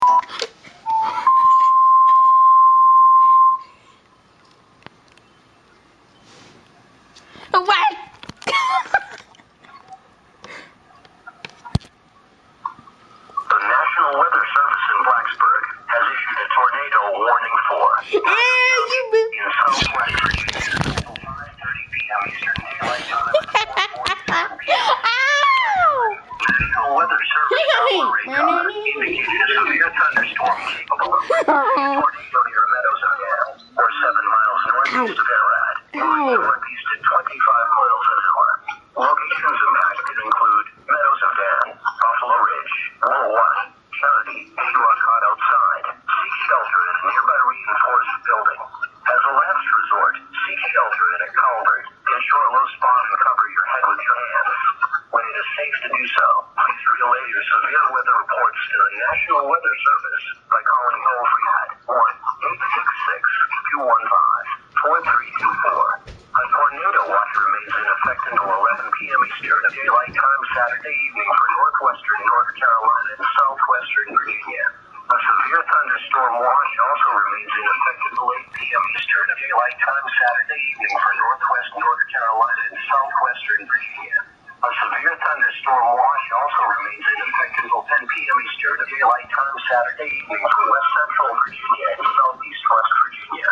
What? The National Weather Service in Blacksburg has issued a tornado warning for in southwest Virginia until 5:30 p.m. Eastern Daylight Time and 4:47 p.m. National Weather Service radar indicated a severe thunderstorm capable of bringing a tornado near Meadows, Indiana, or 7 miles northeast of Arad, moving northeast at 25 miles an hour. Locations impacted include Meadows of Dan, Buffalo Ridge, Woolworth, Kennedy, Rock outside. Seek shelter in a nearby reinforced building. As a last resort, seek shelter in a culvert. Ensure a low spot and cover your head with your hands. When it is safe to do so, please relay your severe weather reports to the National Weather Service by calling toll-free at 1-866-215-4324. A tornado watch remains in effect until 11 p.m. Eastern Daylight Time Saturday evening for northwestern North Carolina and southwestern Virginia. A severe thunderstorm watch also remains in effect until 8 p.m. Eastern Daylight Time Saturday evening for northwest North Carolina and southwestern Virginia. A severe thunderstorm watch also remains in effect until 10 p.m. Eastern Daylight Time Saturday evening for west central Virginia and southeast West Virginia.